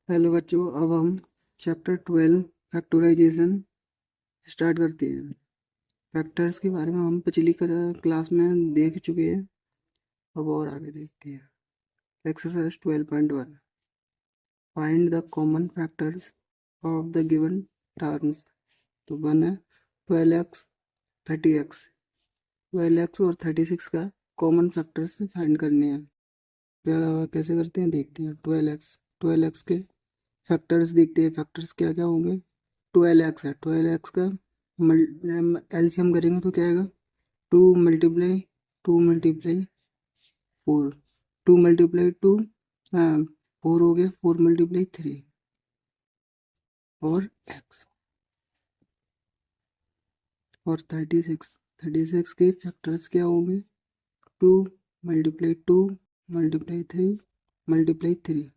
Hello बच्चों, अब हम चैप्टर 12 फैक्टराइजेशन स्टार्ट करते हैं। फैक्टर्स के बारे में हम पिछली क्लास में देख चुके हैं। अब और आगे देखते हैं। Exercise 12.1, find the common factors of the given terms. तो वन है 12x 30x। 12x और 36 का कॉमन फैक्टर्स फाइंड करने हैं। कैसे करते हैं देखते हैं। 12x के फैक्टर्स देखते हैं। फैक्टर्स क्या क्या होंगे। 12x है, 12x का एलसीएम करेंगे तो क्या आएगा। 2 × 4, 2 × 2 4 हो गया, 4 × 3 और x। और 36 के फैक्टर्स क्या होंगे। 2 × 2 × 3 × 3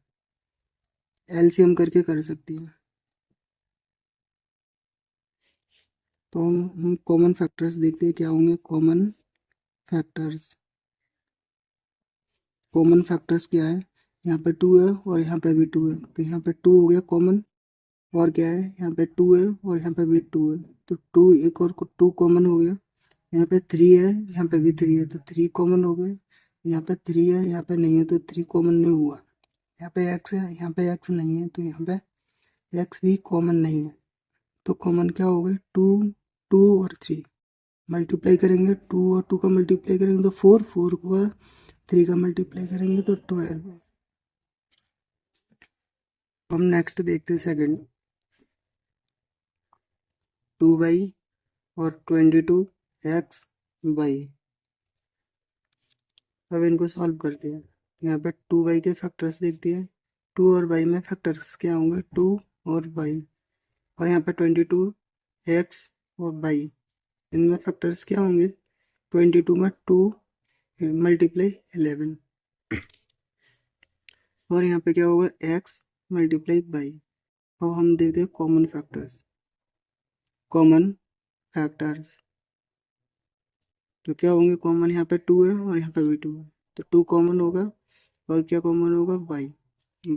एलसीएम करके कर सकती है। तो हम कॉमन फैक्टर्स देखते हैं क्या होंगे। कॉमन फैक्टर्स क्या है। यहाँ पे 2 है और यहाँ पे भी 2 है, तो यहाँ पे 2 हो गया कॉमन। और क्या है, यहाँ पे 2 है और यहाँ पे भी 2 है, तो 2 एक और 2 कॉमन हो गया। यहाँ पे 3 है, यहाँ पे भी 3 है, तो 3 कॉमन हो गए। यहाँ पे 3 है, यहाँ पे नहीं है, तो 3 कॉमन नहीं हुआ। यहाँ पे x है, यहाँ पे x नहीं है, तो यहाँ पे x भी कॉमन नहीं है। तो कॉमन क्या हो गए, 2, 2 और 3 मल्टीप्लाई करेंगे। 2 और 2 का मल्टीप्लाई करेंगे तो 4, 4 को 3 का मल्टीप्लाई करेंगे तो 12। हम नेक्स्ट देखते हैं सेकंड। 2y और 22xy। अब इनको सॉल्व करते हैं। यहाँ पे 2y के फैक्टर्स देखते हैं। 2 और y में फैक्टर्स क्या होंगे, 2 और y। और यहाँ पे 22x और y, इनमें फैक्टर्स क्या होंगे। 22 में 2 मल्टीप्लाई 11। और यहाँ पे क्या होगा, x मल्टीप्लाई y। अब हम देखते हैं कॉमन फैक्टर्स। तो क्या होंगे कॉमन, यहाँ पे 2 है और यहाँ पे भी 2 है, तो 2 कॉमन होगा। और क्या कॉमन होगा,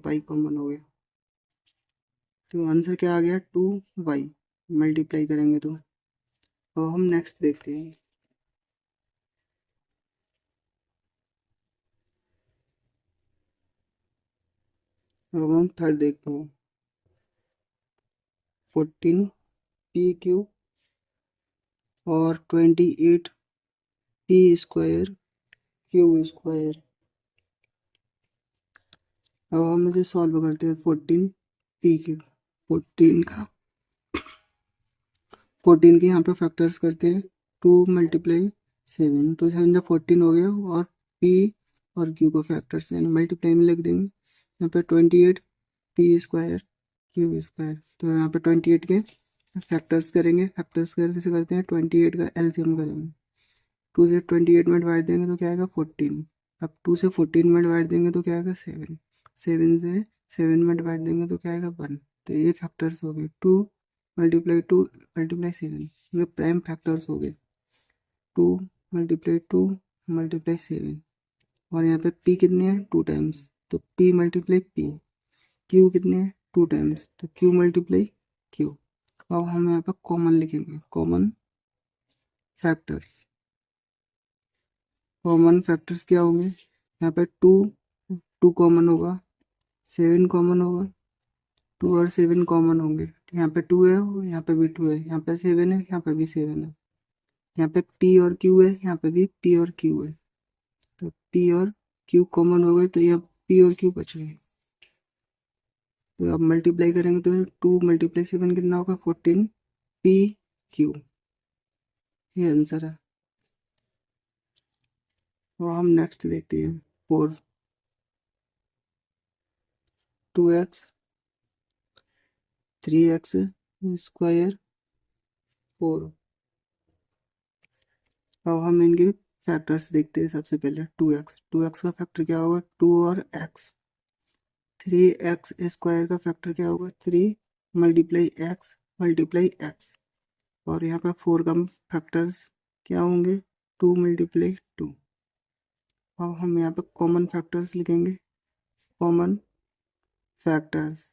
y कॉमन हो गया। तो आंसर क्या आ गया, 2y। मल्टीप्लाई करेंगे तो। अब हम नेक्स्ट देखते हैं। अब हम थर्ड देखते हैं। 14p³ और 28p²। अब हम इसे सॉल्व करते हैं। 14p³ 14 के यहाँ पे फैक्टर्स करते हैं। 2 × 7, तो 7 का 14 हो गया। और p और q को फैक्टर्स यानी मल्टीप्लाई में लिख देंगे। यहाँ पे 28p², तो यहाँ पे 28 के फैक्टर्स करेंगे। फैक्टर्स कैसे करते हैं, 28 का एलसीएम करेंगे। 2 से 28 में डिवाइड देंगे तो क्या आएगा, 14। अब 2 से 14 में डिवाइड देंगे तो क्या आएगा, 7। 7 से 7 में डिवाइड देंगे तो क्या आएगा, 1। तो ये फैक्टर्स हो गए। 2 × 2 × 7, ये प्राइम फैक्टर्स हो गए। 2 × 2 × 7। और यहाँ पे p कितने हैं, 2 टाइम्स, तो p × p। q कितने हैं, 2 टाइम्स, तो q × q। अब हम यहाँ पे कॉमन लिखेंगे। कॉमन फैक्टर्स क्या होंगे। यहाँ पे 2 कॉमन होगा, 7 कॉमन होगा। 2 और 7 कॉमन होंगे। यहाँ पे 2 है और यहाँ पे भी 2 है। यहाँ पे 7 है, यहाँ पे भी 7 है। यहाँ पे p और q है, यहाँ पे भी p और q है। तो p और q कॉमन हो गए, तो यहाँ p और q बच गए। तो अब मल्टीप्लाई करेंगे तो 2 × 7 कितना होगा, 14p³ ये आंसर है। और हम नेक्स्ट देखते हैं। 4 2x 3x² 4। अब हम इनके फैक्टर्स देखते हैं। सबसे पहले 2x का फैक्टर क्या होगा, 2 और x। 3x² का फैक्टर क्या होगा, 3 × x। और यहाँ पे 4 का फैक्टर्स क्या होंगे, 2 × 2। अब हम यहाँ पे कॉमन फैक्टर्स लिखेंगे। कॉमन फैक्टर्स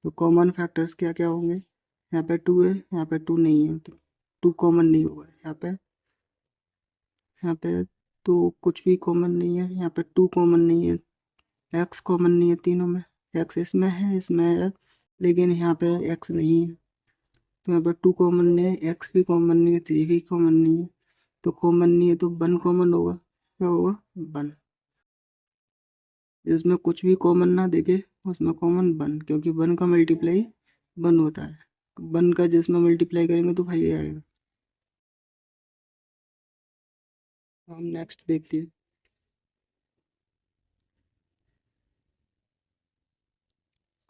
तो कॉमन फैक्टर्स क्या क्या होंगे, यहाँ पे 2 है, यहाँ पे 2 नहीं है, तो 2 कॉमन नहीं होगा यहाँ पे तो कुछ भी कॉमन नहीं है, यहाँ पे 2 कॉमन नहीं है, एक्स कॉमन नहीं है तीनों में, एक्स इसमें है लेकिन यहाँ पे एक्स नहीं है, तो यहाँ पे 2 कॉमन नहीं है, एक्स भी कॉमन नहीं है, 3 भी कॉमन नहीं है, तो कॉमन नहीं है तो 1 कॉमन होगा, क्या होगा 1। जिसमें कुछ भी कॉमन ना देखे उसमें कॉमन 1, क्योंकि 1 का मल्टीप्लाई 1 होता है, 1 का जिसमें मल्टीप्लाई करेंगे तो भाई आएगा। हम नेक्स्ट देखते हैं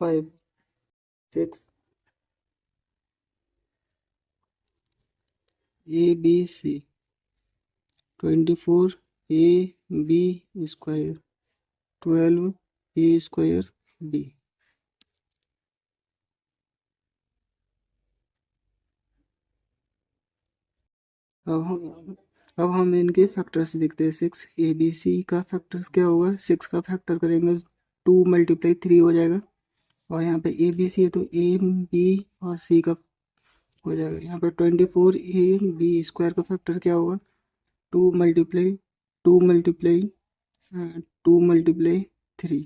5 6 ABC 24 AB square 12 A square B। अब हम इनके फैक्टर्स देखते हैं। 6 ABC का फैक्टर्स क्या होगा, 6 का फैक्टर करेंगे 2 मल्टीप्लाई 3 हो जाएगा, और यहाँ पे ABC है तो AB और C का हो जाएगा। यहाँ पे 24 AB स्क्वायर का फैक्टर क्या होगा, 2 मल्टीप्लाई 2 मल्टीप्लाई 2 मल्टीप्लाई 3,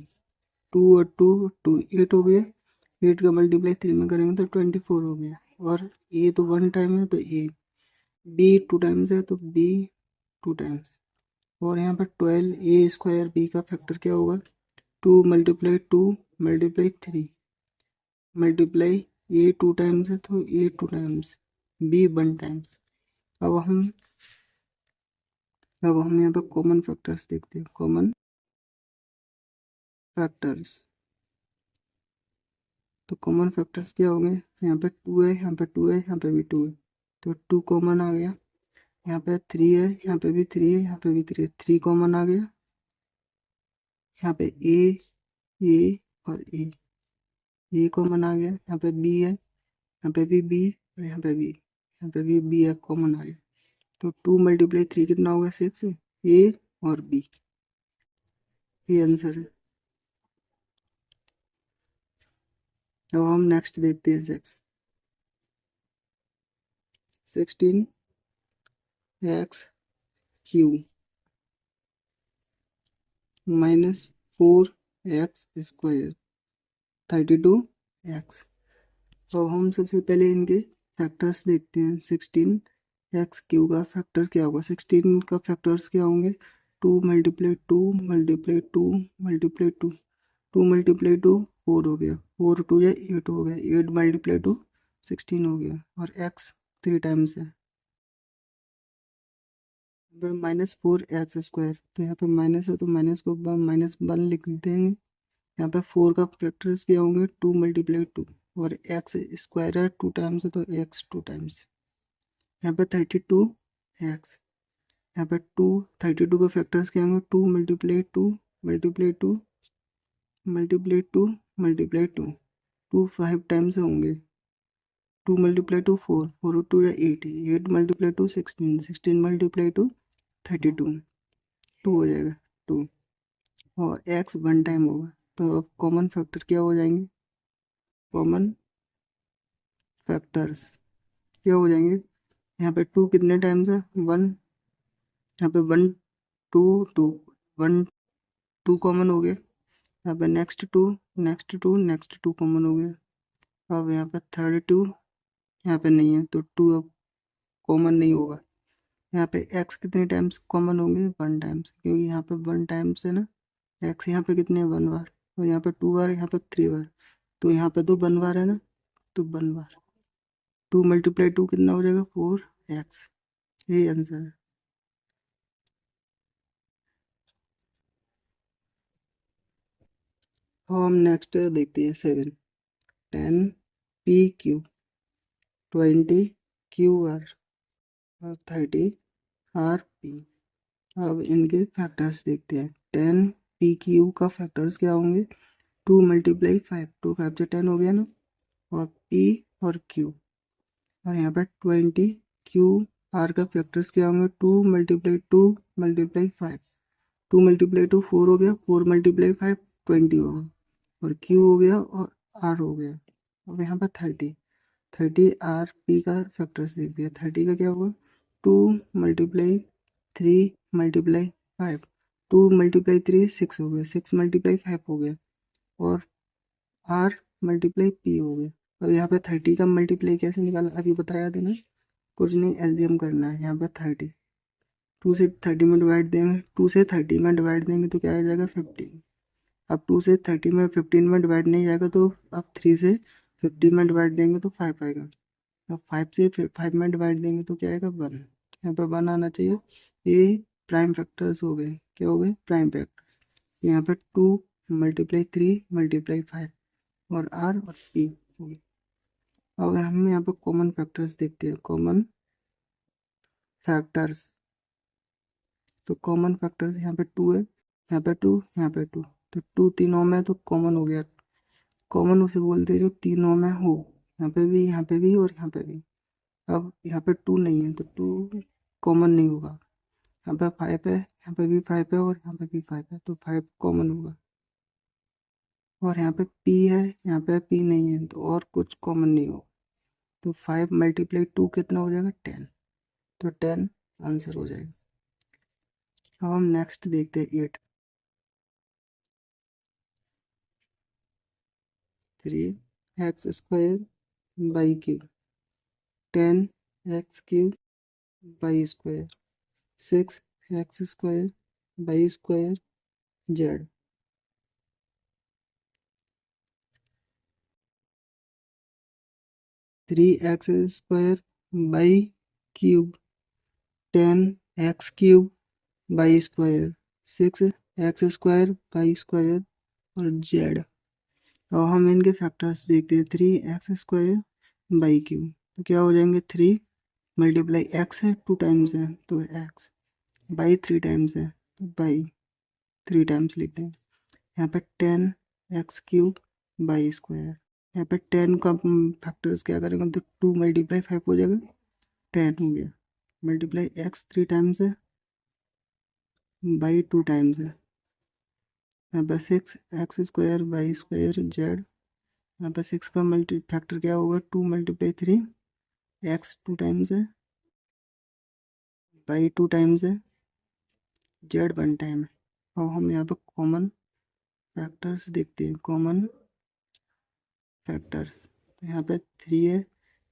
2 और 2 2 8 हो गया, 8 का मल्टीप्लाई 3 में करेंगे तो 24 हो गया, और ए तो 1 टाइम है तो ए, बी 2 टाइम्स है तो बी 2 टाइम्स, और यहाँ पर 12 ए स्क्वायर बी का फैक्टर क्या होगा, 2 मल्टीप्लाई 2 मल्टीप्लाई 3 मल्टीप्लाई ए 2 टाइम्स है तो ए 2 टाइम्स, बी 1 टाइम्स। अब हम यहाँ पर कॉमन फैक्टर्स देखते हैं। कॉमन फैक्टर्स, तो कॉमन फैक्टर्स क्या होंगे, यहाँ पे 2 है, यहाँ पे 2 है, यहाँ पे भी 2 है, तो 2 कॉमन आ गया। यहाँ पे 3 है, यहाँ पे भी 3 है, यहाँ पे भी 3 है, 3 कॉमन आ गया। यहाँ पे ए और ए कॉमन आ गया। यहाँ पे बी है, यहाँ पे भी बी, और यहाँ पे भी बी है, कॉमन आ गया। तो 2 मल्टीप्लाई 3 कितना होगा, 6, ए और बी, ये आंसर है। अब हम नेक्स्ट देखते हैं 16 x Q minus 4 x square 32 x. तो हम सबसे पहले इनके फैक्टर्स देखते हैं। 16 एक्स क्यू का फैक्टर क्या होगा, 16 का फैक्टर्स क्या होंगे, 2 मल्टीप्लाई 2 मल्टीप्लाई 2 मल्टीप्लाई 2, 2 मल्टीप्लाई 2 4 हो गया, 4 2 या 8 हो गया, 8 मल्टीप्लाई 2 16 हो गया, और एक्स 3 टाइम्स है। माइनस 4 एक्स स्क्वायर, तो यहाँ पे माइनस है तो माइनस को -1 लिख देंगे। यहाँ पे 4 का फैक्टर्स क्या होंगे, 2 मल्टीप्लाई 2, और एक्स स्क्वायर है 2 टाइम्स है तो एक्स 2 टाइम्स। यहाँ पे 32 एक्स, यहाँ पे 32 का फैक्टर्स क्या होंगे, 2 multiply 2 multiply 2 multiply 2 multiply 2, 2 5 times होंगे, 2 मल्टीप्लाई 2 4, 4 2 या 8, 8 मल्टीप्लाई 2 16, 16 मल्टीप्लाई 2 32, 2 हो जाएगा 2, और एक्स 1 टाइम होगा। तो अब कॉमन फैक्टर क्या हो जाएंगे, कॉमन फैक्टर्स क्या हो जाएंगे, यहाँ पे 2 कितने टाइम्स है, 1, यहाँ पे 1 2 2 1 2 कॉमन हो गया, यहाँ पे नेक्स्ट 2 नेक्स्ट 2 नेक्स्ट 2 कॉमन हो गया। अब यहाँ पे 32 यहाँ पे नहीं है तो 2 अब कॉमन नहीं होगा। यहाँ पे x कितने टाइम्स कॉमन होंगे, 1 टाइम्स, क्योंकि यहाँ पे 1 टाइम्स है ना, x यहाँ पे कितने 1 बार, और यहाँ पे 2 बार, यहाँ पे 3 बार, तो यहाँ पे तो 1 बार है ना, तो 1 बार, 2 मल्टीप्लाई 2 कितना हो जाएगा, 4x, यही आंसर है। हम नेक्स्ट देखते हैं 7 10 PQ 20 QR और 30 RP। अब इनके फैक्टर्स देखते हैं। 10 PQ का फैक्टर्स क्या होंगे, 2 मल्टीप्लाई 5, 2 5 से 10 हो गया ना, और P और Q, और यहाँ पर 20 QR का फैक्टर्स क्या होंगे, 2 मल्टीप्लाई 2 मल्टीप्लाई 5, 2 मल्टीप्लाई 2 4 हो गया, 4 मल्टीप्लाई 5 20 होगा, और Q हो गया और R हो गया। अब यहाँ पर 30 आर पी का फैक्टर्स देख दिया। 30 का क्या होगा, 2 मल्टीप्लाई 3 मल्टीप्लाई 5, 2 मल्टीप्लाई 3 6 हो गया, 6 मल्टीप्लाई 5 हो गया, और आर मल्टीप्लाई पी हो गया। अब यहाँ पे 30 का मल्टीप्लाई कैसे निकाला अभी बताया देना, कुछ नहीं एलसीएम करना है। यहाँ पे 30, 2 से 30 में डिवाइड देंगे, 2 से 30 में डिवाइड देंगे तो क्या आ जाएगा 15। अब 2 से 30 में 15 में डिवाइड नहीं जाएगा तो अब 3 से 50 में डिवाइड देंगे तो 5 आएगा। अब 5 से 5 में डिवाइड देंगे तो क्या आएगा 1। यहाँ पर 1 आना चाहिए। ये प्राइम फैक्टर्स हो गए, क्या हो गए, प्राइम फैक्टर्स। यहाँ पर 2 मल्टीप्लाई 3 मल्टीप्लाई 5 और आर और पी हो गए। अब हम यहाँ पर कॉमन फैक्टर्स देखते हैं, कॉमन फैक्टर्स। तो कॉमन फैक्टर्स यहाँ पे 2 है, यहाँ पे 2, यहाँ पे 2, तो 2 तीनों में तो कॉमन हो गया। कॉमन उसे बोलते हैं जो तीनों में हो, यहाँ पे भी, यहाँ पे भी और यहाँ पे भी। अब यहाँ पे 2 नहीं है तो 2 कॉमन नहीं होगा। यहाँ पे 5 है, यहाँ पे भी 5 है और यहाँ पे भी 5 है, तो 5 कॉमन होगा। और यहाँ पे p है, यहाँ पे p नहीं है तो और कुछ कॉमन नहीं होगा। तो 5 मल्टीप्लाई 2 कितना हो जाएगा 10, तो 10 आंसर हो जाएगा। अब हम नेक्स्ट देखते हैं 8। 3x² by cube, 10x³ by square, 6x² by square Z. 3x² by cube, 10x³ by square, 6x² by square और जेड। और हम इनके फैक्टर्स देखते हैं। 3x² बाई क्यूब तो क्या हो जाएंगे, 3 मल्टीप्लाई एक्स है 2 टाइम्स है तो एक्स, बाई 3 टाइम्स है तो बाई 3 टाइम्स लिखते हैं। यहाँ पे 10x³ बाई स्क्वायर, यहाँ पे 10 का फैक्टर्स क्या करेंगे तो 2 मल्टीप्लाई 5 हो जाएगा, 10 हो गया, मल्टीप्लाई एक्स 3 टाइम्स है बाई 2 टाइम्स है। यहाँ पे 6x² बाई स्क्वायर जेड, यहाँ पे 6 का मल्टी फैक्टर क्या होगा 2 मल्टीप्लाई 3 एक्स 2 टाइम्स है बाई 2 टाइम्स है जेड 1 टाइम है। और हम यहाँ पे कॉमन फैक्टर्स देखते हैं, कॉमन फैक्टर्स। तो यहाँ पे 3 है,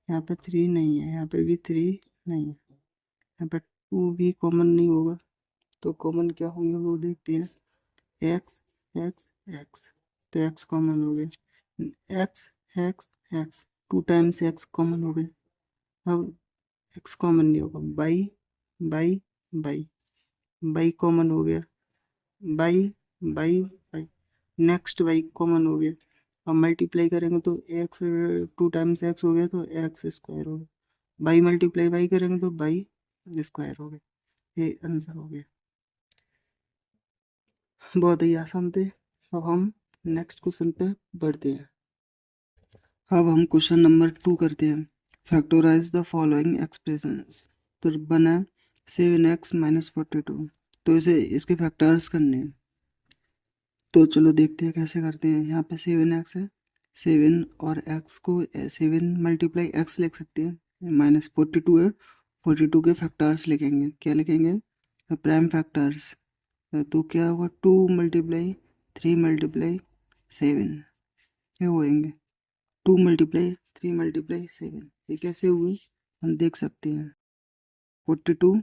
यहाँ पे 3 नहीं है, यहाँ पे भी 3 नहीं है, यहाँ पे 2 भी कॉमन नहीं होगा। तो कॉमन क्या होंगे वो देखते हैं, एक्स एक्स एक्स, तो एक्स कॉमन हो गए, x x x 2 times x common हो गए। अब एक्स कॉमन नहीं होगा, by by by, by common हो गया, by by by, next by common हो गया। अब मल्टीप्लाई करेंगे तो एक्स 2 टाइम्स एक्स हो गया तो एक्स स्क्वायर हो गया, बाई मल्टीप्लाई बाई करेंगे तो बाई स्क्वायर हो गया। ये आंसर हो गया। बहुत ही आसान थे। अब हम नेक्स्ट क्वेश्चन पे बढ़ते हैं। अब हम क्वेश्चन नंबर 2 करते हैं। Factorise the following expressions. तो बना 7x माइनस 42, तो इसे इसके फैक्टर्स करने हैं। तो चलो देखते हैं कैसे करते हैं। यहाँ पे 7x है, 7 और x को 7 मल्टीप्लाई x लिख सकते हैं, माइनस 42 है, 42 के फैक्टर्स लिखेंगे। क्या लिखेंगे, प्राइम फैक्टर्स। तो क्या होगा 2 मल्टीप्लाई 3 मल्टीप्लाई 7, ये होएंगे 2 मल्टीप्लाई 3 मल्टीप्लाई 7। ये कैसे हुए हम देख सकते हैं। 42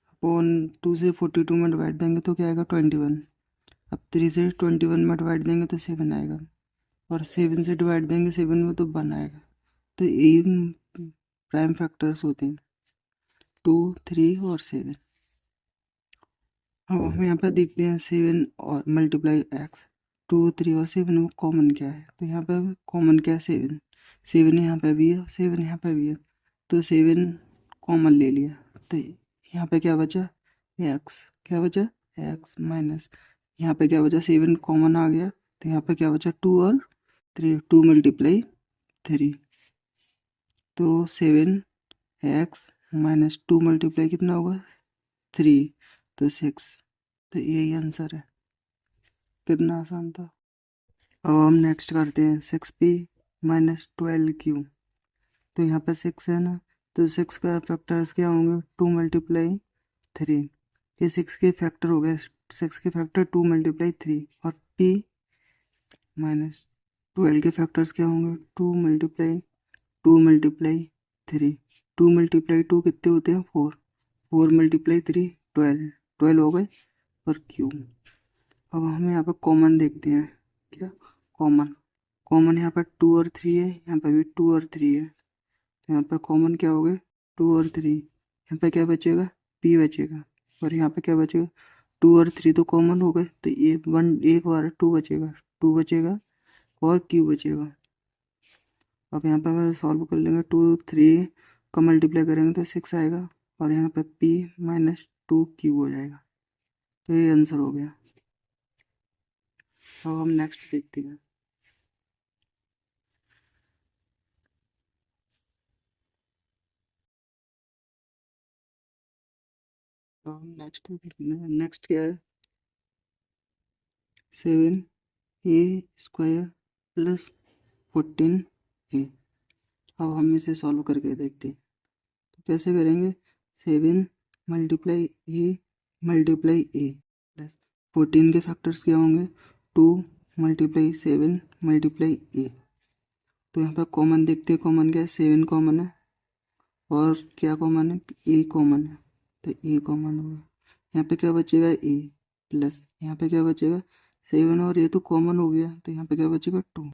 अपॉन 2 से 42 में डिवाइड देंगे तो क्या आएगा 21। अब 3 से 21 में डिवाइड देंगे तो 7 आएगा, और 7 से डिवाइड देंगे 7 में तो 1 आएगा। तो ये प्राइम फैक्टर्स होते हैं 2, 3 और 7। अब हम यहाँ पर देखते हैं 7 और मल्टीप्लाई एक्स, 2, 3 और 7 में कॉमन क्या है। तो यहाँ पर कॉमन क्या है 7, 7 यहाँ पे भी है, 7 यहाँ पे भी है, तो 7 कॉमन ले लिया। तो यहाँ पे क्या बचा एक्स, क्या बचा एक्स माइनस, यहाँ पे क्या बचा 7 कॉमन आ गया, तो यहाँ पे क्या बचा 2 और 3, 2 मल्टीप्लाई 3, तो 7x माइनस 2 मल्टीप्लाई कितना होगा 3, तो 6। तो यही आंसर है। कितना आसान था। अब हम नेक्स्ट करते हैं 6p माइनस 12Q। तो यहाँ पे 6 है ना, तो 6 का फैक्टर्स क्या होंगे, 2 मल्टीप्लाई 3। ये 6 के फैक्टर हो गए, 6 के फैक्टर 2 मल्टीप्लाई 3। और P माइनस 12 के फैक्टर्स क्या होंगे, 2 मल्टीप्लाई 3। 2 मल्टीप्लाई 2 कितने होते हैं, 4। 4 मल्टीप्लाई 3 12, 12 हो गए। और Q। अब हम यहाँ पर कॉमन देखते हैं, क्या कॉमन, कॉमन यहाँ पर 2 और 3 है, यहाँ पर भी 2 और 3 है। तो यहाँ पर कॉमन क्या हो गए, 2 और 3। यहाँ पे क्या बचेगा, P बचेगा। और यहाँ पे क्या बचेगा, 2 और 3 तो कॉमन हो गए, तो ये एक बार 2 बचेगा, 2 बचेगा और Q बचेगा। अब यहाँ पर मैं सॉल्व कर लेंगे, 2 3 का मल्टीप्लाई करेंगे तो 6 आएगा। और यहाँ पर P माइनस 2Q हो जाएगा। तो ये आंसर हो गया। अब हम नेक्स्ट देखते हैं। अब हम नेक्स्ट क्या है, 7A² प्लस 14A। अब हम इसे सॉल्व करके देखते हैं। तो कैसे करेंगे, 7 मल्टीप्लाई A प्लस 14 के फैक्टर्स क्या होंगे, 2 मल्टीप्लाई 7 मल्टीप्लाई A। तो यहाँ पर कॉमन देखते हैं, कॉमन क्या है, 7 कॉमन है और क्या कॉमन है, A कॉमन है। तो A कॉमन होगा, यहाँ पे क्या बचेगा, A प्लस यहाँ पे क्या बचेगा, 7 और A तो कॉमन हो गया, तो यहाँ पे क्या बचेगा, 2।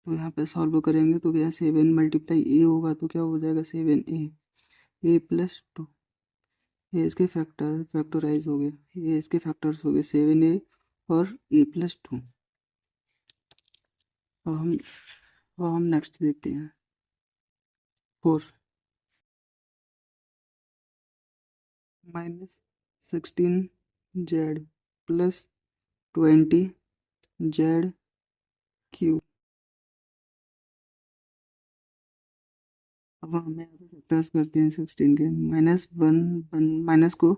तो यहाँ पे सॉल्व करेंगे तो क्या, 7 मल्टीप्लाई A होगा तो क्या हो जाएगा, 7A प्लस 2। ये इसके फैक्टराइज हो गया, ये इसके फैक्टर्स हो गए, 7A और A प्लस 2। अब हम नेक्स्ट देखते हैं, 4 माइनस 16Z प्लस 20ZQ। अब हमें फैक्टर्स करते हैं 16 के, माइनस को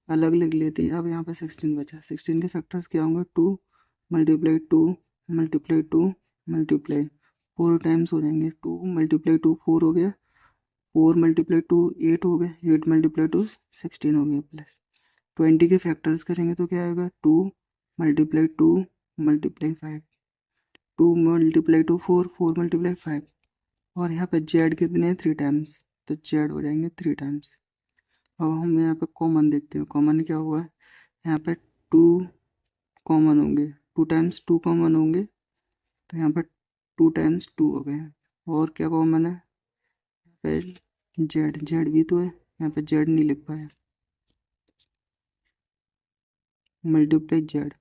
अलग लिख लेते हैं। अब यहाँ पे 16 बचा, 16 के फैक्टर्स क्या होंगे, 2 मल्टीप्लाई 2 मल्टीप्लाई 2 मल्टीप्लाई 4 टाइम्स हो जाएंगे, 2 मल्टीप्लाई 2 4 हो गया, 4 मल्टीप्लाई 2 8 हो गए, 8 मल्टीप्लाई 2 16 हो गया, प्लस 20 के फैक्टर्स करेंगे तो क्या आएगा, 2 मल्टीप्लाई 2 मल्टीप्लाई 5, 2 मल्टीप्लाई 2 4, 4 मल्टीप्लाई 5। और यहाँ पे जेड कितने हैं, 3 टाइम्स, तो जेड हो जाएंगे 3 टाइम्स। अब हम यहाँ पे कॉमन देखते हैं, कॉमन क्या हुआ है, यहाँ पे 2 कॉमन होंगे, 2 टाइम्स 2 कॉमन होंगे, तो यहाँ पे 2 टाइम्स 2 हो गए। और क्या कॉमन है, यहाँ पे जेड, जेड भी तो है, यहाँ पे जेड नहीं लिख पाया, मल्टीप्लाई जेड।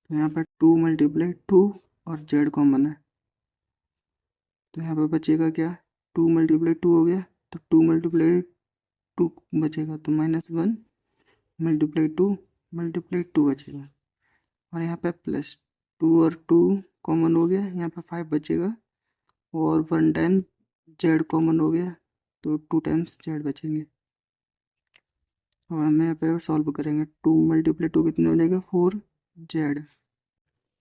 तो यहाँ पे 2 मल्टीप्लाई 2 और जेड कॉमन है, तो यहाँ पे बचेगा क्या, 2 मल्टीप्लाई 2 हो गया, तो 2 मल्टीप्लाई 2 बचेगा, तो -1 मल्टीप्लाई 2 मल्टीप्लाई 2 बचेगा। और यहाँ पे प्लस 2 और 2 कॉमन हो गया, यहाँ पे 5 बचेगा। और 1 टाइम जेड कॉमन हो गया, तो 2 टाइम्स जेड बचेंगे। और हम यहाँ पे सॉल्व करेंगे, 2 मल्टीप्लाई 2 कितने हो जाएगा, 4 जेड।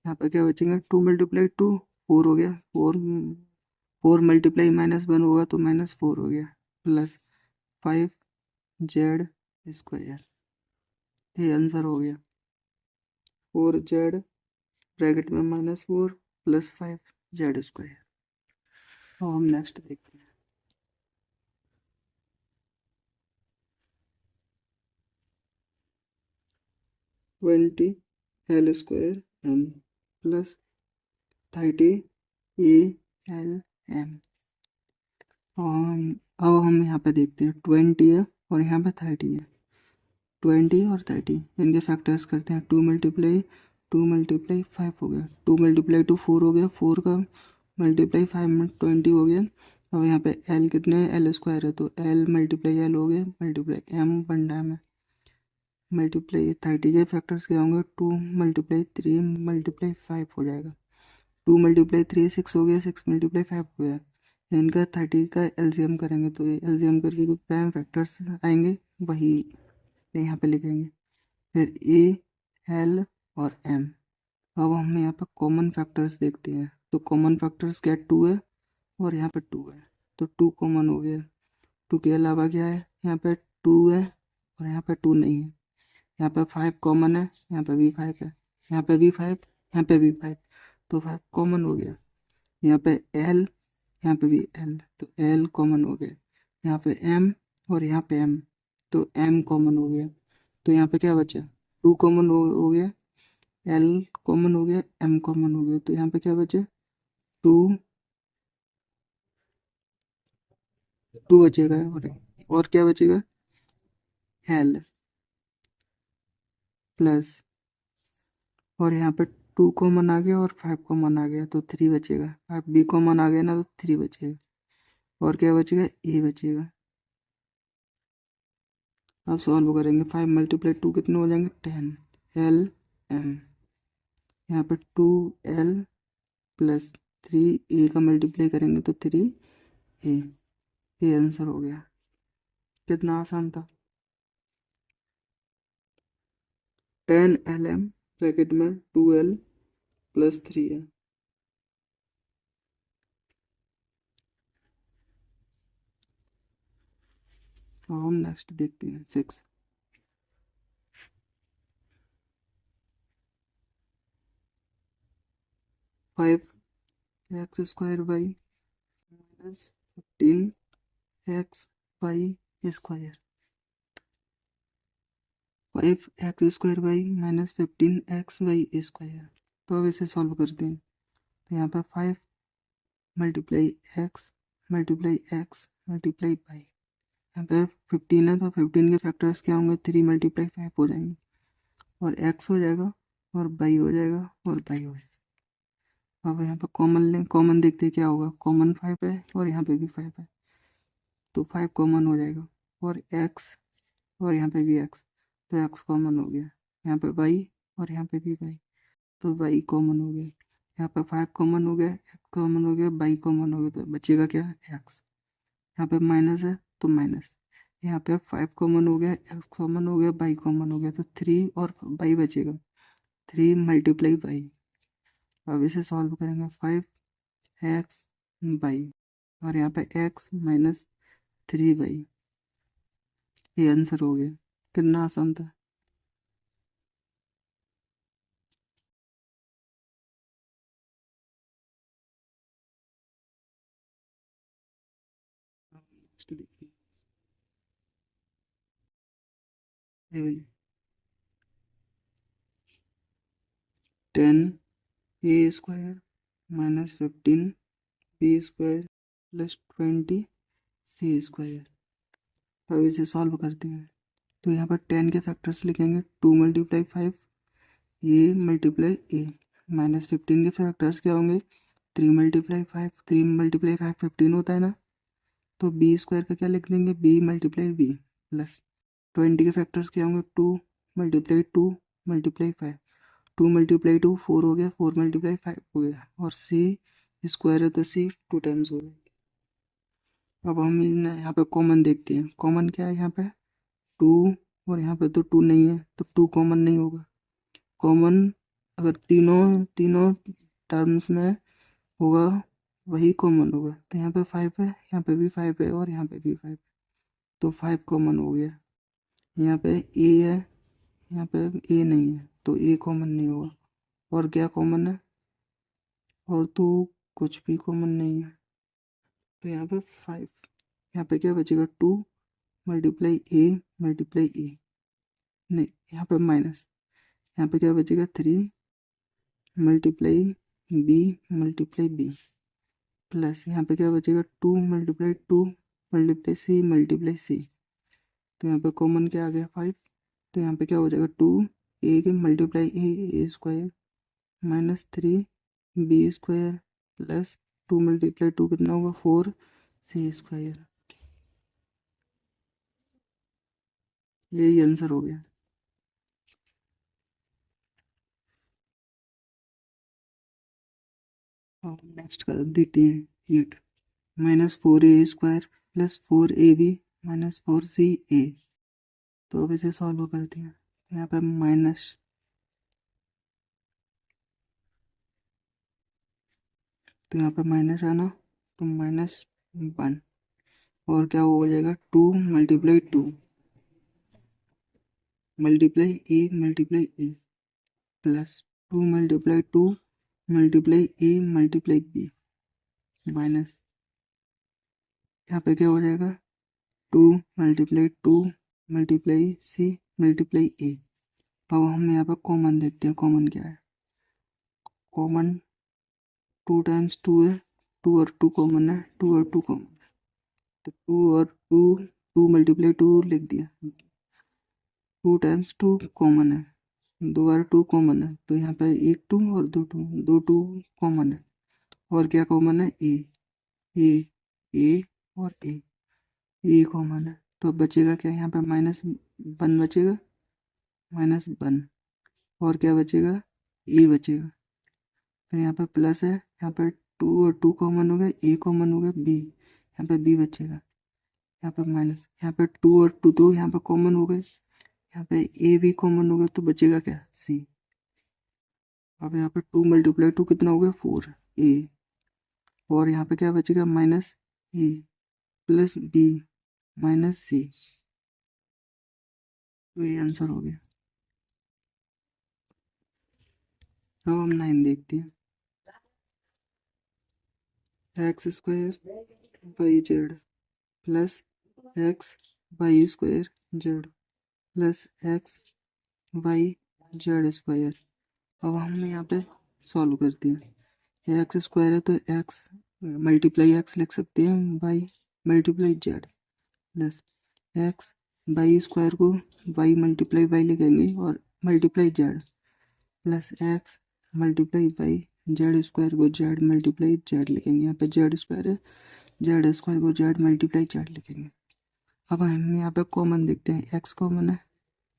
यहाँ पे क्या बचेगा, 2 मल्टीप्लाई 2 4 हो गया, 4 मल्टीप्लाई -1 होगा तो -4 हो गया, प्लस 5Z²। ये आंसर हो गया, 4Z ब्रैकेट में -4 प्लस 5Z²। और हम नेक्स्ट देखते हैं, 20L² प्लस 30ALM। अब हम यहाँ पे देखते हैं, 20 है और यहाँ पे 30 है, 20 और 30 इनके फैक्टर्स करते हैं, 2 मल्टीप्लाई 5 हो गया, 2 मल्टीप्लाई 2 4 हो गया, 4 का मल्टीप्लाई 5 में 20 हो गया। अब यहाँ पे L कितने हैं, L² है, तो L मल्टीप्लाई L हो गया, मल्टीप्लाई M 1 टाइम है, मल्टीप्लाई 30 के फैक्टर्स क्या होंगे, 2 मल्टीप्लाई 3 मल्टीप्लाई 5 हो जाएगा, 2 मल्टीप्लाई 3 6 हो गया, 6 मल्टीप्लाई 5 हो गया। इनका 30 का एलसीएम करेंगे तो ये एलसीएम करके जो प्राइम फैक्टर्स आएंगे वही यहाँ पे लिखेंगे, फिर A L और M। अब हम यहाँ पे कॉमन फैक्टर्स देखते हैं। तो कॉमन फैक्टर्स क्या, 2 है और यहाँ पे 2 है, तो 2 कॉमन हो गया। 2 के अलावा क्या है, यहाँ पे 2 है और यहाँ पे 2 नहीं है। यहाँ पे 5 कॉमन है, यहाँ पे भी 5 है, यहाँ पे भी 5, यहाँ पे भी 5, तो 5 कॉमन हो गया। यहाँ पे L, यहाँ पे भी L, तो L कॉमन हो गया। यहाँ पे M और यहाँ पे M, तो M कॉमन हो गया। तो यहाँ पे क्या बचा, 2 कॉमन हो गया, L कॉमन हो गया, M कॉमन हो गया, तो यहाँ पे क्या बचे, 2 2 बचेगा। और क्या बचेगा, L प्लस, और यहाँ पे 2 कॉमन आ गया और 5 कॉमन आ गया, तो 3 बचेगा। 5 भी कॉमन आ गया ना, तो 3 बचेगा। और क्या बचेगा, ए बचेगा। अब सॉल्व करेंगे, 5 मल्टीप्लाई 2 कितने हो जाएंगे, 10, एल एम। यहाँ पे 2L प्लस 3 ए का मल्टीप्लाई करेंगे तो 3 ए, ये आंसर हो गया। कितना आसान था। 10LM ब्रैकेट में 2L प्लस 3 है। और हम नेक्स्ट देखते हैं 6। 5x² by minus 15x/² 5x² by minus 15x/²। तो अब इसे सॉल्व करते हैं। तो यहाँ पर 5 multiply X multiply X multiply by, यहाँ पर 15 है तो 15 के फैक्टर्स क्या होंगे, 3 मल्टीप्लाई 5 हो जाएंगे, और x हो जाएगा और बाई हो जाएगा और बाई हो जाएगा। अब यहाँ पर कॉमन लें, कॉमन देखते हैं क्या होगा, कॉमन 5 है और यहाँ पे भी 5 है, तो 5 कॉमन हो जाएगा, और x और यहाँ पे भी x, तो x कॉमन हो गया। यहाँ पे y और यहाँ पे भी y, तो y कॉमन हो गया। यहाँ पे 5 कॉमन हो गया, x कॉमन हो गया, y कॉमन हो गया, तो बचेगा क्या, x। यहाँ पे माइनस है तो माइनस, यहाँ पे 5 कॉमन हो गया, x कॉमन हो गया, y कॉमन हो गया, तो 3 और y बचेगा, 3 मल्टीप्लाई y। अब इसे सॉल्व करेंगे, 5x/y और यहाँ पे x माइनस 3y, ये आंसर हो गया। कितना आसान था। नेक्स्ट देखिए, 10a² minus 15b² plus 20c²। अब इसे सॉल्व करते हैं। तो यहाँ पर 10 के फैक्टर्स लिखेंगे, 2 multiply 5 A multiply A, minus 15 के फैक्टर्स क्या होंगे, 3 मल्टीप्लाई 5, 3 मल्टीप्लाई 5 15 होता है ना, तो b² का क्या लिख देंगे, b मल्टीप्लाई b, प्लस 20 के फैक्टर्स क्या होंगे, 2 मल्टीप्लाई 2 मल्टीप्लाई 5, 2 मल्टीप्लाई 2 4 हो गया, 4 मल्टीप्लाई 5 हो गया, और c² है तो c 2 टाइम्स हो गया। अब हम यहाँ पे कॉमन देखते हैं, कॉमन क्या है, यहाँ पे 2 और यहाँ पे तो 2 नहीं है, तो 2 कॉमन नहीं होगा। कॉमन अगर तीनों तीनों टर्म्स में होगा वही कॉमन होगा, तो यहाँ पे 5 है, यहाँ पे भी 5 है और यहाँ पे भी 5 है, तो 5 कॉमन हो गया। यहाँ पे ए है, यहाँ पे ए नहीं है, तो ए कॉमन नहीं होगा। और क्या कॉमन है, और तो कुछ भी कॉमन नहीं है, तो यहाँ पे 5, यहाँ पे क्या बचेगा, 2 मल्टीप्लाई ए मल्टीप्लाई ए, नहीं यहाँ पे माइनस, यहाँ पे क्या बचेगा, 3 multiply B multiply B, plus यहाँ पे क्या बचेगा, 2 multiply 2 multiply C multiply C, तो यहाँ पे कॉमन क्या आ गया, 5, तो यहाँ पे क्या हो जाएगा, 2 ए के मल्टीप्लाई ए² माइनस 3b² प्लस 2 मल्टीप्लाई 2 कितना होगा, 4c²। यही आंसर हो गया। और नेक्स्ट कर देते हैं 8, minus 4a² plus 4ab minus 4ca। तो अब इसे सॉल्व करते हैं। यहाँ पे माइनस तो यहाँ पे माइनस है ना, तो -1। और क्या हो जाएगा, 2 multiply 2 multiply A plus 2 multiply 2 multiply A multiply B minus, यहाँ पे क्या हो जाएगा, 2 मल्टीप्लाई 2 मल्टीप्लाई सी मल्टीप्लाई ए। अब हम यहाँ पर कॉमन देखते हैं, कॉमन क्या है। कॉमन 2 टाइम्स 2 है, 2 और 2 कॉमन है, 2 और 2 कॉमन है, तो 2 और 2, 2 मल्टीप्लाई 2 लिख दिया। 2 टाइम्स 2 कॉमन है, 2 बार 2 कॉमन है, तो यहाँ पे 1 2 और 2 2, 2 2 कॉमन है। और क्या कॉमन है, ए ए और ए कॉमन है, तो बचेगा क्या, यहाँ पे -1 बचेगा, -1। और क्या बचेगा, ए बचेगा। फिर यहाँ पे प्लस है, यहाँ पे 2 और 2 कॉमन हो गया, ए कॉमन हो गया, बी, यहाँ पे बी बचेगा। यहाँ पे माइनस, यहाँ पे 2 और 2 तो यहाँ पे कॉमन हो गए, यहाँ पे ए भी कॉमन हो गया, तो बचेगा क्या, सी। अब यहाँ पे 2 मल्टीप्लाई 2 कितना हो गया, 4 ए। और यहाँ पे क्या बचेगा, माइनस ए प्लस बी माइनस सी। तो ये आंसर हो गया। अब हम 9 देखते हैं। X square Y Z plus X Y square Z plus X Y Z square. अब हम यहाँ पे सॉल्व करते हैं। एक्स स्क्वायर है तो एक्स मल्टीप्लाई एक्स लिख सकते हैं, Y multiply Z plus X Y square को वाई मल्टीप्लाई वाई लिखेंगे और multiply Z plus X multiply Y Z square को जेड मल्टीप्लाई जेड लिखेंगे। यहाँ पे जेड स्क्वायर है, जेड स्क्वायर को जेड मल्टीप्लाई जेड लिखेंगे। अब हम यहाँ पे कॉमन देखते हैं, एक्स कॉमन है,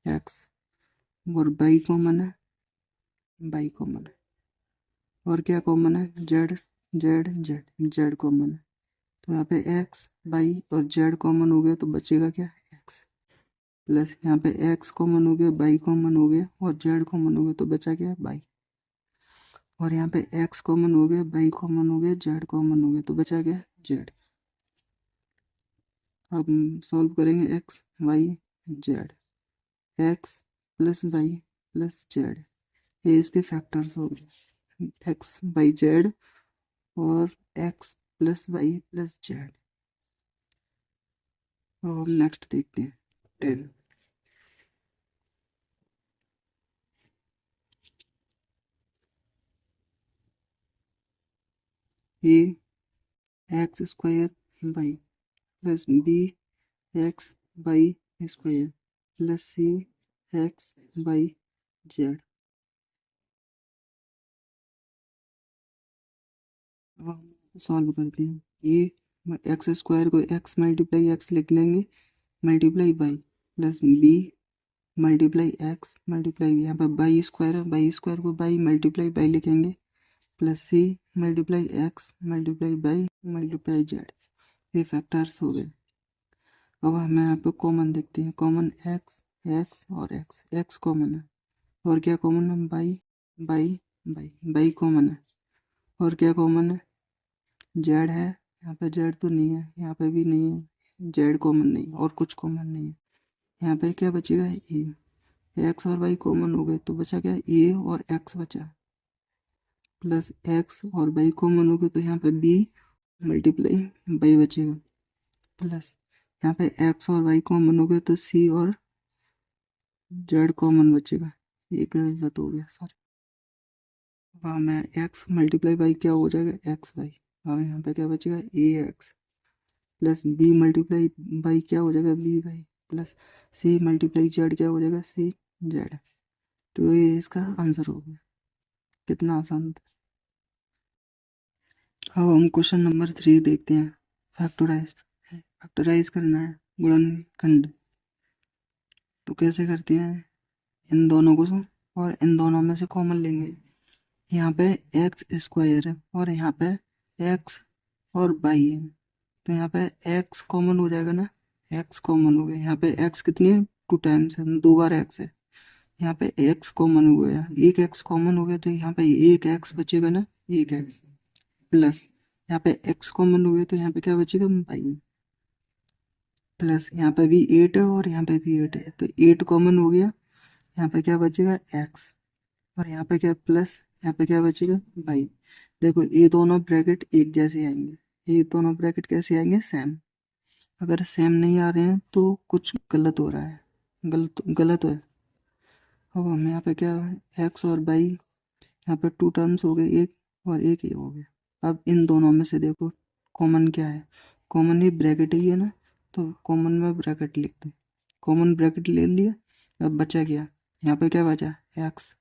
एक्स और वाई कॉमन है, वाई कॉमन है। और क्या कॉमन है, Z Z Z Z common है। तो यहाँ पे एक्स वाई और जेड कॉमन हो गया, तो बचेगा क्या, एक्स प्लस यहाँ पे एक्स कॉमन हो गया, वाई कॉमन हो गया और जेड कॉमन हो गया, तो बचा क्या, वाई। और यहाँ पे एक्स कॉमन हो गया, वाई कॉमन हो गया, जेड कॉमन हो गया, तो बचा गया जेड। अब सॉल्व करेंगे X Y Z, X plus Y plus Z, ये इसके फैक्टर्स हो गए, एक्स वाई जेड और X plus Y plus Z. अब हम नेक्स्ट देखते हैं 10। A X square Y plus B X Y square plus C X Y Z. अब हम सॉल्व करते हैं। ये एक्स स्क्वायर को एक्स मल्टीप्लाई एक्स लिख लेंगे multiply Y plus B multiply X multiply, यहाँ पर वाई स्क्वायर है, वाई स्क्वायर को वाई मल्टीप्लाई वाई लिखेंगे plus C multiply X multiply Y multiply Z. ये फैक्टर्स हो गए। अब हम यहाँ पे कॉमन देखते हैं, कॉमन एक्स एक्स और एक्स कॉमन है। और क्या कॉमन है, Y Y Y Y common है। और क्या कॉमन है, जेड है, यहाँ पे जेड तो नहीं है, यहाँ पे भी नहीं है, जेड कॉमन नहीं और कुछ कॉमन नहीं है। यहाँ पे क्या बचेगा, ए। एक्स और वाई कॉमन हो गए, तो बचा क्या, ए और एक्स बचा प्लस एक्स और वाई कॉमन हो गए, तो यहाँ पे बी मल्टीप्लाई वाई बचेगा प्लस यहाँ पे एक्स और वाई कॉमन हो गए, तो सी और जेड कॉमन बचेगा। ये गलत हो गया, सॉरी। वहाँ में एक्स मल्टीप्लाई वाई क्या हो जाएगा, एक्स वाई। अब यहाँ पे क्या बचेगा, A X plus B multiply Y क्या हो जाएगा, B Y plus C multiply Z क्या हो जाएगा, सी जेड। तो ये इसका आंसर हो गया। कितना आसान था। अब हम क्वेश्चन नंबर 3 देखते हैं। फैक्टराइज करना है गुणनखंड। तो कैसे करते हैं, इन दोनों को और इन दोनों में से कॉमन लेंगे। यहाँ पे एक्स स्क्वायर है और यहाँ पे एक्स और वाई है, तो यहाँ पे एक्स कॉमन हो जाएगा ना, एक्स कॉमन हो गया। यहाँ पे एक्स कितनी है, 2 टाइम्स है, 2 बार एक्स है। यहाँ पे एक्स कॉमन हो गया, एक एक्स कॉमन हो गया, तो यहाँ पे एक एक्स बचेगा ना, एक एक्स प्लस यहाँ पे x कॉमन हो गया तो यहाँ पे क्या बचेगा बाई, प्लस यहाँ पे भी 8 है और यहाँ पे भी 8 है तो 8 कॉमन हो गया, यहाँ पे क्या बचेगा x, और यहाँ पे क्या प्लस, यहाँ पे क्या बचेगा बाई। देखो ये दोनों ब्रैकेट एक जैसे आएंगे, ये दोनों ब्रैकेट कैसे आएंगे सेम। अगर सेम नहीं आ रहे हैं तो कुछ गलत हो रहा है, गलत गलत है। अब हम यहाँ पे क्या है एक्स और बाई, यहाँ पे टू टर्म्स हो गए, एक और एक ये हो गया। अब इन दोनों में से देखो कॉमन क्या है, कॉमन ही ब्रैकेट ही है ना, तो कॉमन में ब्रैकेट लिख दो, कॉमन ब्रैकेट ले लिया। अब बचा क्या, यहाँ पे क्या बचा एक्स,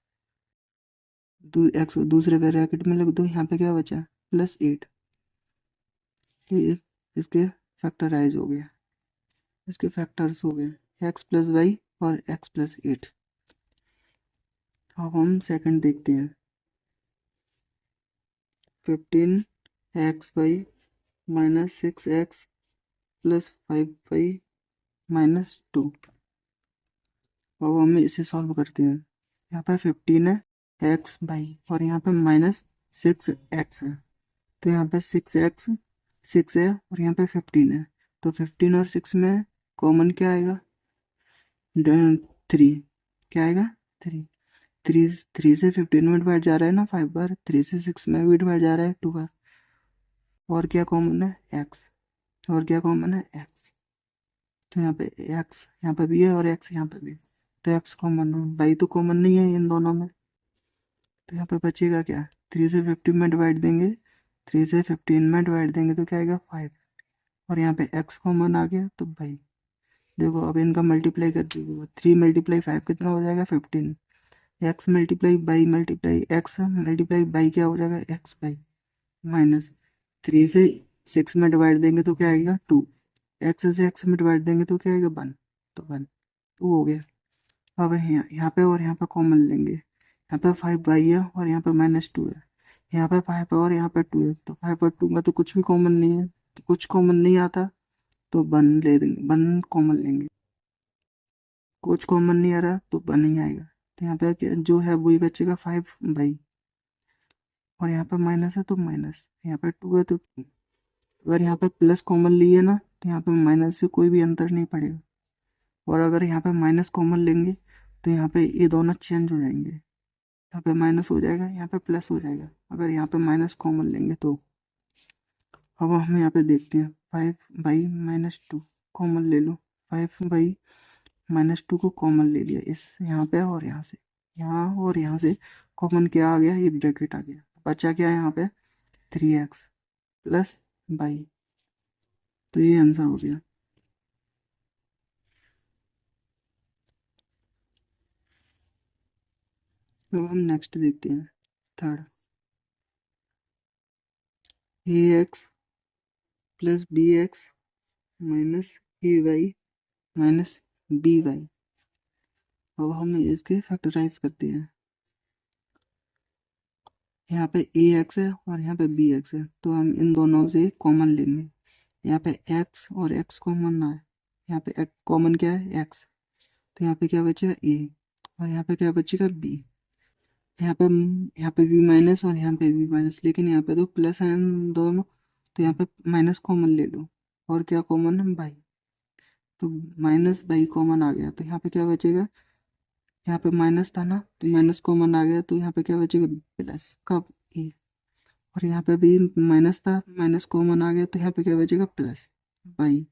एक्स दूसरे ब्रैकेट में लिख दो, यहाँ पे क्या बचा +8, ये इसके फैक्टराइज हो गया, इसके फैक्टर्स हो गए एक्स प्लस वाई और एक्स प्लस 8। अब हम सेकंड देखते हैं 15x/-6x + 5y-2। अब हम इसे सॉल्व करते हैं, यहाँ पे 15 है एक्स बाई और यहाँ पे -6x है, तो यहाँ पे 6x 6 है और यहाँ पे 15 है, तो 15 और 6 में कॉमन क्या आएगा 3, क्या आएगा 3, 3 से 15 में डिवाइड जा रहा है ना 5 बार, 3 से 6 में भी डिवाइड जा रहा है 2 बार, और क्या कॉमन है x, और क्या कॉमन है x, तो यहाँ पे x यहाँ पे भी है और x यहाँ पे भी, तो x कॉमन है, बाई तो कॉमन नहीं है इन दोनों में, तो यहाँ पे बचेगा क्या 3 से 15 में डिवाइड देंगे, 3 से 15 में डिवाइड देंगे तो क्या आएगा 5, और यहाँ पे x कॉमन आ गया तो बाई। देखो अब इनका मल्टीप्लाई कर दीजिए, 3 × 5 कितना हो जाएगा 15, x multiply by multiply X multiply by क्या हो जाएगा एक्स बाई, माइनस 3 से 6 में डिवाइड देंगे तो क्या आएगा 2, एक्स से एक्स में डिवाइड देंगे तो क्या आएगा 1, तो 1 2 हो गया। अब यहाँ पे और यहाँ पे कॉमन लेंगे, यहाँ पे 5y है और यहाँ पे -2 है, यहाँ पे 5 है और यहाँ पे 2 है, तो 5 और 2 में तो कुछ भी कॉमन नहीं है, तो कुछ कॉमन नहीं आता तो 1 ले देंगे, 1 कॉमन लेंगे, कुछ कॉमन नहीं आ रहा तो 1 ही आएगा, तो यहाँ पे जो है वही बचेगा 5y, और यहाँ पे माइनस है तो माइनस, यहाँ पे 2 है तो 2, अगर यहाँ पे प्लस कॉमन लिए ना तो यहाँ पे माइनस से कोई भी अंतर नहीं पड़ेगा, और अगर यहाँ पे माइनस कॉमन लेंगे तो यहाँ पे ये दोनों चेंज हो जाएंगे, यहाँ पे माइनस हो जाएगा यहाँ पे प्लस हो जाएगा, अगर यहाँ पे माइनस कॉमन लेंगे तो। अब हम यहाँ पे देखते हैं 5/-2 कॉमन ले लो, 5/-2 को कॉमन ले लिया इस यहाँ पे और यहाँ से, यहाँ और यहाँ से कॉमन क्या आ गया, ये ब्रैकेट आ गया, बचा क्या यहाँ पे 3x + बाई, तो ये आंसर हो गया। अब हम नेक्स्ट देखते हैं third, ax + bx - ay - by। अब हम इसके फैक्टराइज करते हैं, यहाँ पे ax है और यहाँ पे bx है, तो हम इन दोनों से कॉमन लेंगे, यहाँ पे x और x कॉमन ना है, यहाँ पे कॉमन क्या है x, तो यहाँ पे क्या बचेगा a और यहाँ पे क्या बचेगा b, यहाँ पे b माइनस और यहाँ पे b माइनस, लेकिन यहाँ पे तो प्लस है दोनों, तो यहाँ पे माइनस कॉमन ले लो, और क्या कॉमन है बाई, तो -बाई कॉमन आ गया, तो यहाँ पे क्या बचेगा, यहाँ पे माइनस था ना तो माइनस कॉमन आ गया, तो यहाँ पे क्या बचेगा प्लस कब ए, और यहाँ पे भी माइनस था माइनस कॉमन आ गया, तो यहाँ पे क्या बचेगा प्लस बाई,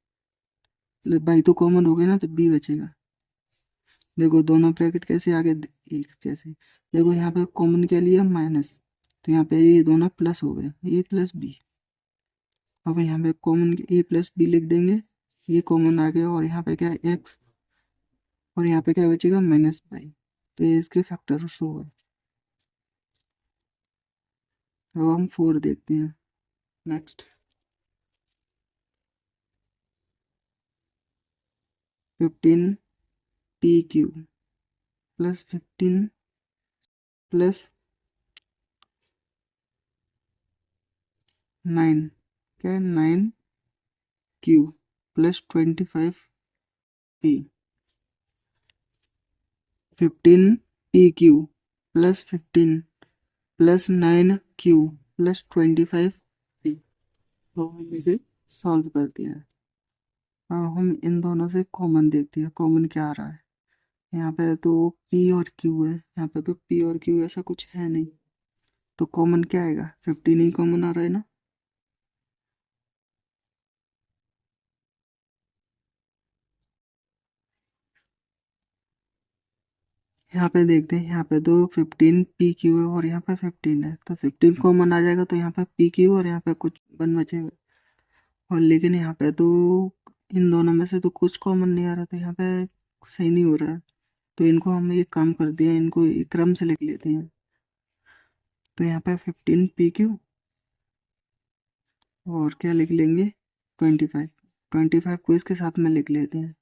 बाई तो कॉमन हो गया ना तो बी बचेगा। देखो दोनों ब्रैकेट कैसे आगे एक जैसे, देखो यहाँ पे कॉमन क्या लिया माइनस, तो यहाँ पे ये दोनों प्लस हो गए ए प्लस बी, अब यहाँ पे कॉमन ए प्लस बी लिख देंगे, ये कॉमन आ गया, और यहाँ पे क्या एक्स और यहाँ पे क्या बचेगा -बाई, तो ये इसके फैक्टर्स हो गए। अब हम 4 देखते हैं नेक्स्ट, 15pq + 15 + 9, क्या है 9q + 25p, 15pq + 15 + 9q + 25 तो हम इसे सॉल्व करते हैं। अब हम इन दोनों से कॉमन देखते हैं, कॉमन क्या आ रहा है। यहाँ पे तो P और Q है, यहाँ पे तो P और Q ऐसा कुछ है नहीं, तो कॉमन क्या आएगा, 15 ही कॉमन आ रहा है ना। यहाँ पे देखते हैं, यहाँ पे तो 15 PQ है और यहाँ पे 15 है, तो 15 कॉमन आ जाएगा, तो यहाँ पे PQ और यहाँ पे कुछ वन बचेगा। और लेकिन यहाँ पे तो इन दोनों में से तो कुछ कॉमन नहीं आ रहा, तो यहाँ पे सही नहीं हो रहा है। तो इनको हम एक काम कर दिया, इनको एक क्रम से लिख लेते हैं। तो यहाँ पे 15 PQ और क्या लिख लेंगे, 25। 25 को इसके साथ में लिख लेते हैं,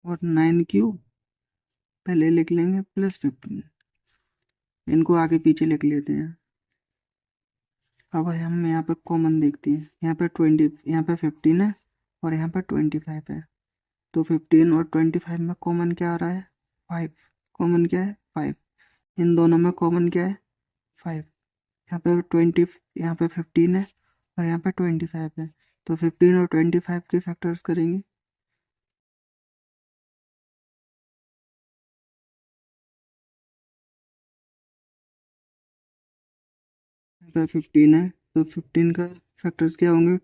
और 9Q पहले लिख लेंगे प्लस 15, इनको आगे पीछे लिख लेते हैं। अब हम यहाँ पे कॉमन देखते हैं, यहाँ पे 20, यहाँ पे 15 है और यहाँ पे 25 है, तो 15 और 25 में कॉमन क्या आ रहा है, 5। कॉमन क्या है, 5। इन दोनों में कॉमन क्या है, 5। यहाँ पे 20, यहाँ पे 15 है और यहाँ पे 25 है, तो 15 और 25 के फैक्टर्स करेंगे। यहाँ पे 15 है, तो 15 का फैक्टर्स क्या होंगे,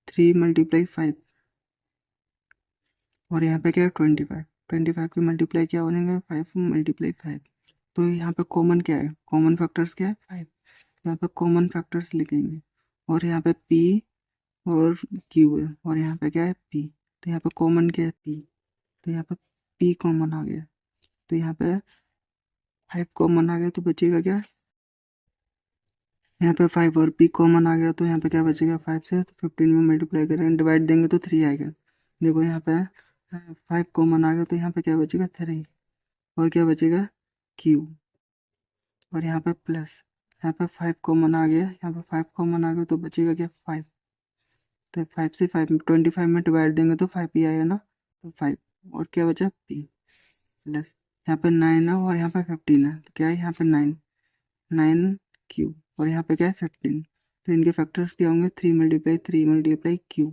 3 मल्टीप्लाई 5, और यहाँ पे क्या है, 25। 25 की मल्टीप्लाई क्या होंगे, 5 मल्टीप्लाई 5। तो यहाँ पे कॉमन क्या है, कॉमन फैक्टर्स क्या है, 5। यहाँ पे कॉमन फैक्टर्स लिखेंगे, और यहाँ पे P और Q है, और यहाँ पे क्या है, P। तो यहाँ पे कॉमन क्या है, P। तो यहाँ पे P कॉमन आ गया, तो यहाँ पे 5 कॉमन आ गया, तो बचेगा क्या, यहाँ पे 5 और P कॉमन आ गया, तो यहाँ पे क्या बचेगा, 5 से तो 15 में मल्टीप्लाई करेंगे, डिवाइड देंगे तो 3 आएगा। देखो यहाँ पे 5 कॉमन आ गया, तो यहाँ पे क्या बचेगा, 3, और क्या बचेगा, Q, और यहाँ पे प्लस, यहाँ पे 5 कॉमन आ गया, यहाँ पे 5 कॉमन आ गया, तो बचेगा क्या, 5। तो 5 से 5 25 में डिवाइड देंगे तो 5 ही आएगा ना, तो 5, और क्या बचा, P, प्लस यहाँ पे 9 है और यहाँ पे 15 है, तो क्या है, यहाँ पे 9Q, और यहाँ पे क्या है, 15। तो इनके फैक्टर्स क्या होंगे, 3 मल्टीप्लाई 3 मल्टीप्लाई Q,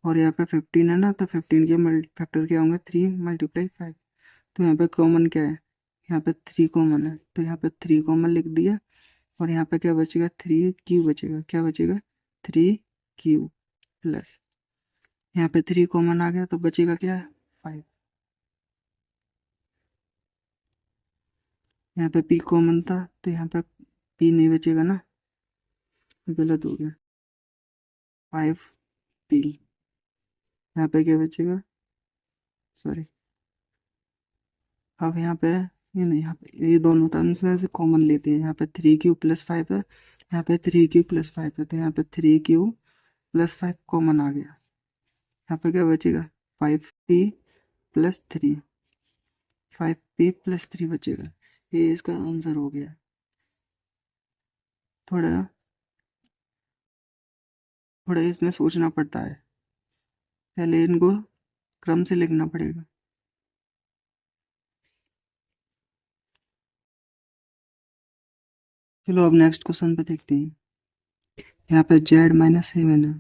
और यहाँ पे 15 है ना, तो 15 के फैक्टर क्या होंगे, 3 मल्टीप्लाई 5। तो यहाँ पे कॉमन क्या है, यहाँ पे 3 कॉमन है, तो यहाँ पे 3 कॉमन लिख दिया, और यहाँ पे क्या बचेगा, 3Q बचेगा, क्या बचेगा, 3Q प्लस, यहाँ पे 3 कॉमन आ गया, तो बचेगा क्या, 5। यहाँ पे P कॉमन था, तो यहाँ पे P नहीं बचेगा ना, गलत हो गया, 5P। यहाँ पे क्या बचेगा, सॉरी, अब यहाँ पे ये नहीं, यहाँ पे ये दोनों टर्म्स में से कॉमन लेते हैं। यहाँ पे 3Q+5 है, यहाँ पे 3Q+5 है, तो यहाँ पे 3Q+5 कॉमन आ गया। यहाँ पे क्या बचेगा, 5P+3, 5P+3 बचेगा। ये इसका आंसर हो गया। थोड़ा थोड़ा इसमें सोचना पड़ता है, पहले इनको क्रम से लिखना पड़ेगा। चलो अब नेक्स्ट क्वेश्चन पे देखते हैं। यहाँ पे Z-7 है,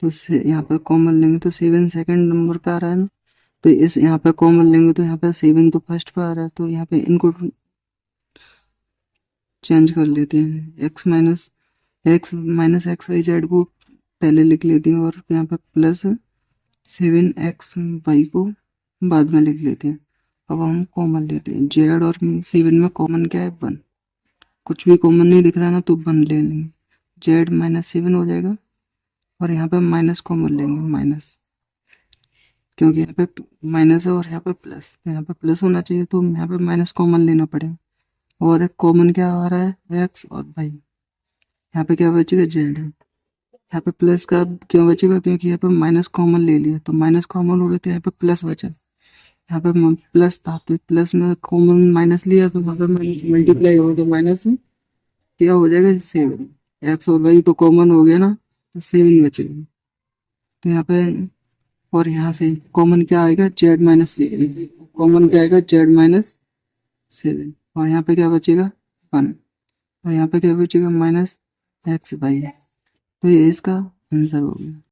तो यहाँ पे कॉमन लेंगे तो 7 सेकंड नंबर पे आ रहा है ना, तो इस यहाँ पे कॉमन लेंगे तो यहाँ पे 7 तो फर्स्ट पे आ रहा है, तो यहाँ पे इनको चेंज कर लेते हैं, x माइनस XYZ को पहले लिख लेते हैं, और यहाँ पे प्लस 7XY को बाद में लिख लेते हैं। अब हम कॉमन लेते हैं, Z और 7 में कॉमन क्या है, 1। कुछ भी कॉमन नहीं दिख रहा ना, तो 1 ले लेंगे, Z-7 हो जाएगा, और यहाँ पे माइनस कॉमन लेंगे, माइनस, क्योंकि यहाँ पे माइनस है और यहाँ पे प्लस, तो यहाँ पे प्लस होना चाहिए, तो यहाँ पे माइनस कॉमन लेना पड़ेगा। और एक कॉमन क्या आ रहा है, एक्स और वाई, यहाँ पे क्या बचेगा, जेड है। यहाँ पे प्लस का क्यों बचेगा, क्योंकि यहाँ पे माइनस कॉमन ले लिया, तो माइनस कॉमन हो गया, तो यहाँ पे प्लस बचा। यहाँ पे प्लस था, तो प्लस में कॉमन माइनस लिया, तो यहाँ पे माइनस मल्टीप्लाई हो, तो माइनस क्या हो जाएगा, 7। एक्स और वाई तो कॉमन हो गया ना, तो 7 बचेगा। तो यहाँ पे, और यहाँ से कॉमन क्या आएगा, Z-7, कॉमन क्या आएगा, Z-7, और यहाँ पे क्या बचेगा, 1, और यहाँ पे क्या बचेगा, -XY। तो ये इसका आंसर हो गया।